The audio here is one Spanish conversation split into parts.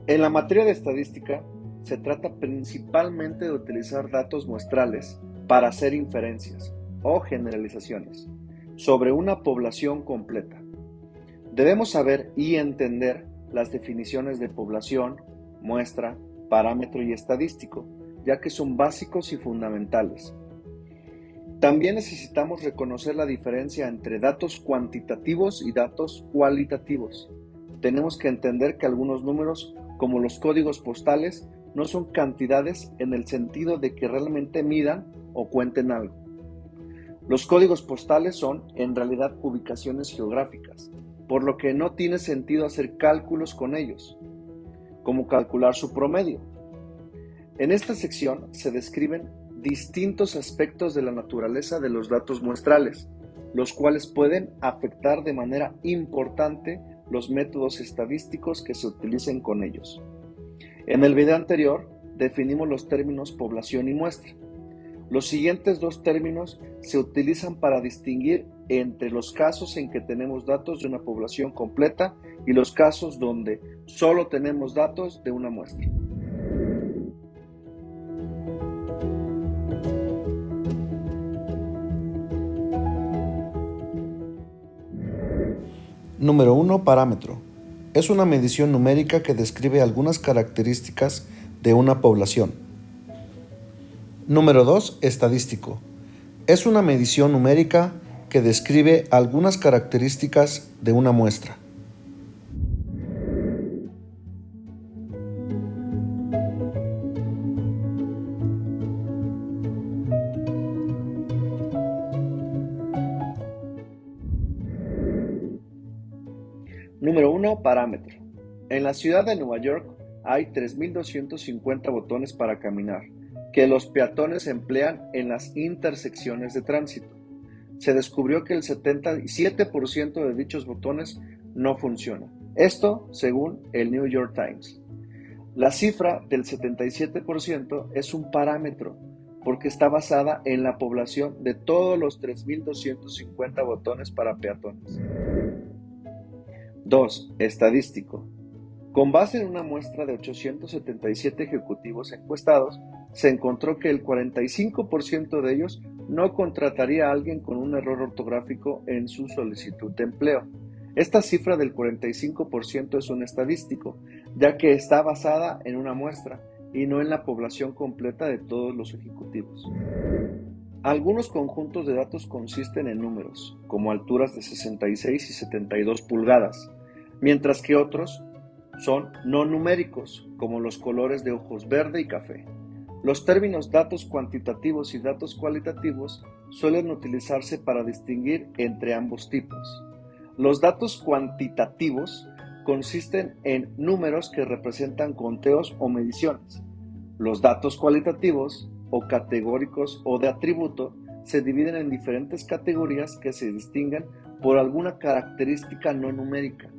En la materia de estadística, se trata principalmente de utilizar datos muestrales para hacer inferencias o generalizaciones sobre una población completa. Debemos saber y entender las definiciones de población, muestra, parámetro y estadístico, ya que son básicos y fundamentales. También necesitamos reconocer la diferencia entre datos cuantitativos y datos cualitativos. Tenemos que entender que algunos números, como los códigos postales, no son cantidades en el sentido de que realmente midan o cuenten algo. Los códigos postales son, en realidad, ubicaciones geográficas, por lo que no tiene sentido hacer cálculos con ellos, como calcular su promedio. En esta sección se describen distintos aspectos de la naturaleza de los datos muestrales, los cuales pueden afectar de manera importante los métodos estadísticos que se utilicen con ellos. En el video anterior definimos los términos población y muestra. Los siguientes dos términos se utilizan para distinguir entre los casos en que tenemos datos de una población completa y los casos donde solo tenemos datos de una muestra. Número 1. Parámetro. Es una medición numérica que describe algunas características de una población. Número 2. Estadístico. Es una medición numérica que describe algunas características de una muestra. Número 1. Parámetro. En la ciudad de Nueva York hay 3.250 botones para caminar, que los peatones emplean en las intersecciones de tránsito. Se descubrió que el 77% de dichos botones no funcionan. Esto según el New York Times. La cifra del 77% es un parámetro porque está basada en la población de todos los 3.250 botones para peatones. 2. Estadístico. Con base en una muestra de 877 ejecutivos encuestados, se encontró que el 45% de ellos no contrataría a alguien con un error ortográfico en su solicitud de empleo. Esta cifra del 45% es un estadístico, ya que está basada en una muestra y no en la población completa de todos los ejecutivos. Algunos conjuntos de datos consisten en números, como alturas de 66 y 72 pulgadas, mientras que otros son no numéricos, como los colores de ojos verde y café. Los términos datos cuantitativos y datos cualitativos suelen utilizarse para distinguir entre ambos tipos. Los datos cuantitativos consisten en números que representan conteos o mediciones. Los datos cualitativos o categóricos o de atributo se dividen en diferentes categorías que se distinguen por alguna característica no numérica.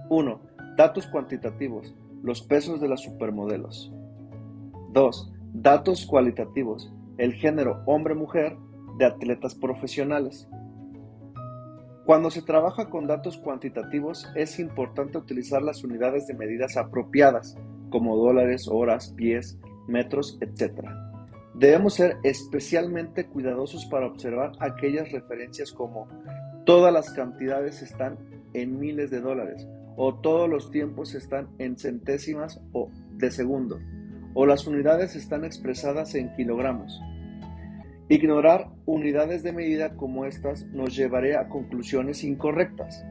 Uno. Datos cuantitativos, los pesos de las supermodelos. 2. Datos cualitativos, el género hombre-mujer de atletas profesionales. Cuando se trabaja con datos cuantitativos es importante utilizar las unidades de medidas apropiadas, como dólares, horas, pies, metros, etc. Debemos ser especialmente cuidadosos para observar aquellas referencias como todas las cantidades están en miles de dólares, o todos los tiempos están en centésimas o de segundo, o las unidades están expresadas en kilogramos. Ignorar unidades de medida como estas nos llevaría a conclusiones incorrectas.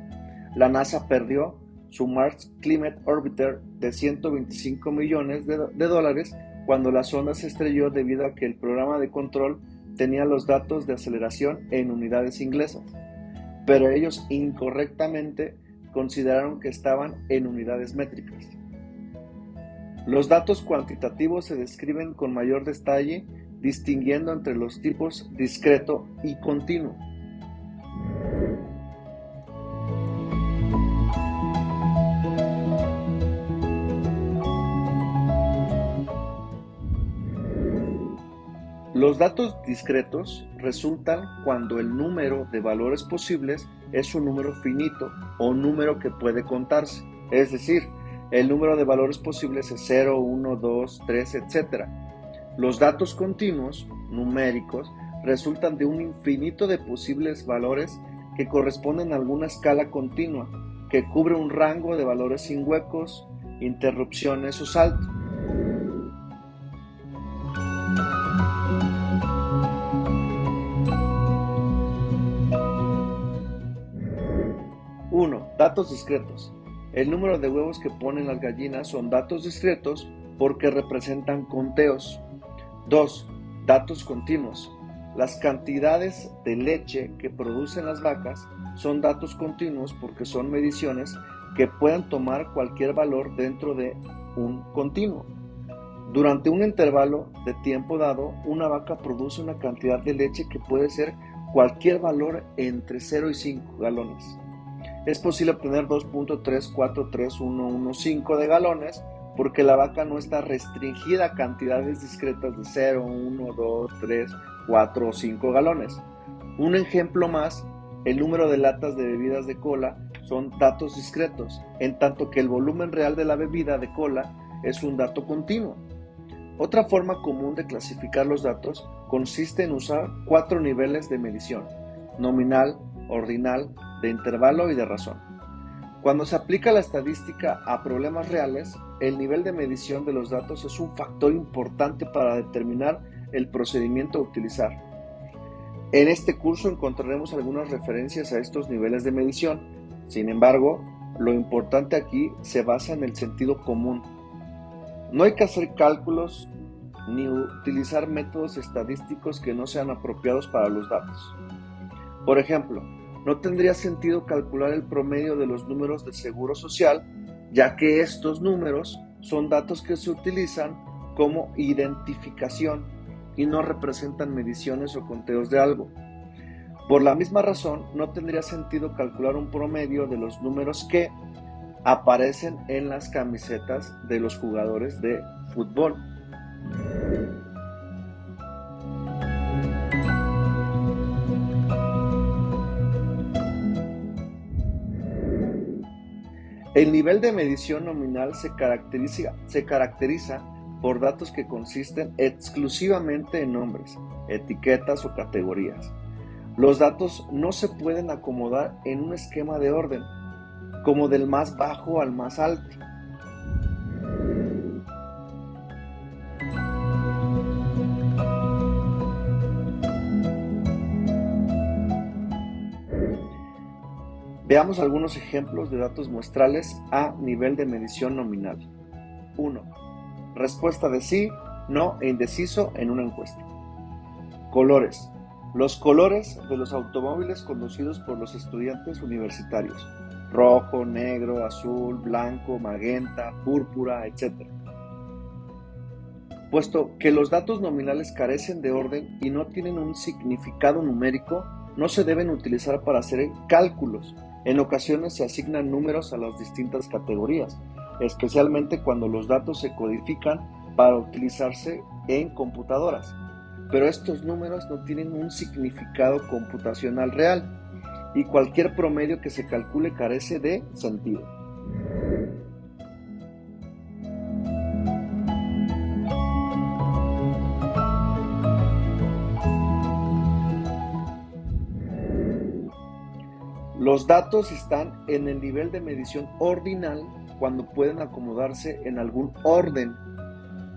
La NASA perdió su Mars Climate Orbiter de 125 millones de dólares cuando la sonda se estrelló debido a que el programa de control tenía los datos de aceleración en unidades inglesas, pero ellos incorrectamente consideraron que estaban en unidades métricas. Los datos cuantitativos se describen con mayor detalle, distinguiendo entre los tipos discreto y continuo. Los datos discretos resultan cuando el número de valores posibles es un número finito o un número que puede contarse. Es decir, el número de valores posibles es 0, 1, 2, 3, etc. Los datos continuos, numéricos, resultan de un infinito de posibles valores que corresponden a alguna escala continua, que cubre un rango de valores sin huecos, interrupciones o saltos. 1. Datos discretos. El número de huevos que ponen las gallinas son datos discretos porque representan conteos. 2. Datos continuos. Las cantidades de leche que producen las vacas son datos continuos porque son mediciones que pueden tomar cualquier valor dentro de un continuo. Durante un intervalo de tiempo dado, una vaca produce una cantidad de leche que puede ser cualquier valor entre 0 y 5 galones. Es posible obtener 2.343115 de galones porque la vaca no está restringida a cantidades discretas de 0, 1, 2, 3, 4 o 5 galones. Un ejemplo más, el número de latas de bebidas de cola son datos discretos, en tanto que el volumen real de la bebida de cola es un dato continuo. Otra forma común de clasificar los datos consiste en usar 4 niveles de medición: nominal, ordinal, de intervalo y de razón. Cuando se aplica la estadística a problemas reales, el nivel de medición de los datos es un factor importante para determinar el procedimiento a utilizar. En este curso encontraremos algunas referencias a estos niveles de medición. Sin embargo, lo importante aquí se basa en el sentido común. No hay que hacer cálculos ni utilizar métodos estadísticos que no sean apropiados para los datos. Por ejemplo, no tendría sentido calcular el promedio de los números de seguro social, ya que estos números son datos que se utilizan como identificación y no representan mediciones o conteos de algo. Por la misma razón, no tendría sentido calcular un promedio de los números que aparecen en las camisetas de los jugadores de fútbol. El nivel de medición nominal se caracteriza por datos que consisten exclusivamente en nombres, etiquetas o categorías. Los datos no se pueden acomodar en un esquema de orden, como del más bajo al más alto. Veamos algunos ejemplos de datos muestrales a nivel de medición nominal. 1. Respuesta de sí, no e indeciso en una encuesta. Colores. Los colores de los automóviles conducidos por los estudiantes universitarios: rojo, negro, azul, blanco, magenta, púrpura, etc. Puesto que los datos nominales carecen de orden y no tienen un significado numérico, no se deben utilizar para hacer cálculos. En ocasiones se asignan números a las distintas categorías, especialmente cuando los datos se codifican para utilizarse en computadoras. Pero estos números no tienen un significado computacional real y cualquier promedio que se calcule carece de sentido. Los datos están en el nivel de medición ordinal cuando pueden acomodarse en algún orden,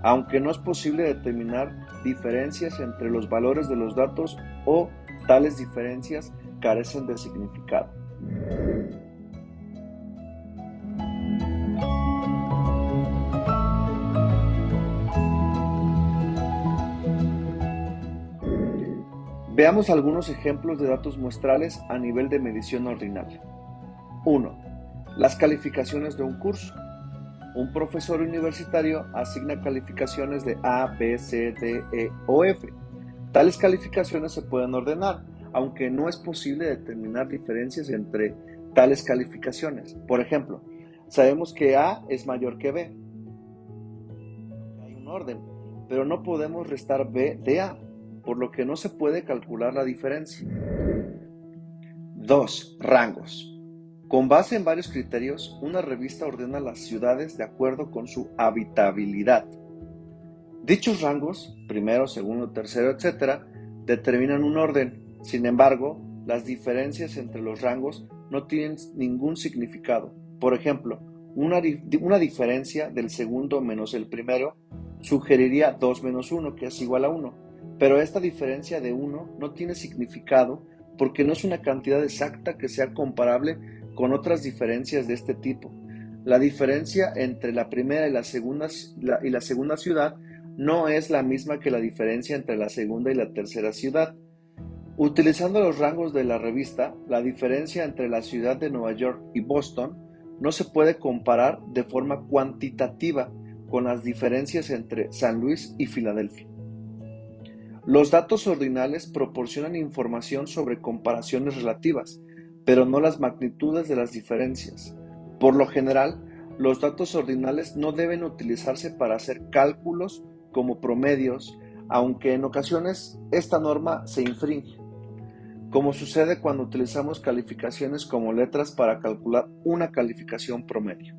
aunque no es posible determinar diferencias entre los valores de los datos o tales diferencias carecen de significado. Veamos algunos ejemplos de datos muestrales a nivel de medición ordinal. 1. Las calificaciones de un curso. Un profesor universitario asigna calificaciones de A, B, C, D, E o F. Tales calificaciones se pueden ordenar, aunque no es posible determinar diferencias entre tales calificaciones. Por ejemplo, sabemos que A es mayor que B. Hay un orden, pero no podemos restar B de A. por lo que no se puede calcular la diferencia. 2. Rangos. Con base en varios criterios, una revista ordena las ciudades de acuerdo con su habitabilidad. Dichos rangos, primero, segundo, tercero, etc., determinan un orden. Sin embargo, las diferencias entre los rangos no tienen ningún significado. Por ejemplo, una diferencia del segundo menos el primero sugeriría 2 menos 1, que es igual a 1. Pero esta diferencia de 1 no tiene significado porque no es una cantidad exacta que sea comparable con otras diferencias de este tipo. La diferencia entre la primera y la segunda ciudad no es la misma que la diferencia entre la segunda y la tercera ciudad. Utilizando los rangos de la revista, la diferencia entre la ciudad de Nueva York y Boston no se puede comparar de forma cuantitativa con las diferencias entre San Luis y Filadelfia. Los datos ordinales proporcionan información sobre comparaciones relativas, pero no las magnitudes de las diferencias. Por lo general, los datos ordinales no deben utilizarse para hacer cálculos como promedios, aunque en ocasiones esta norma se infringe, como sucede cuando utilizamos calificaciones como letras para calcular una calificación promedio.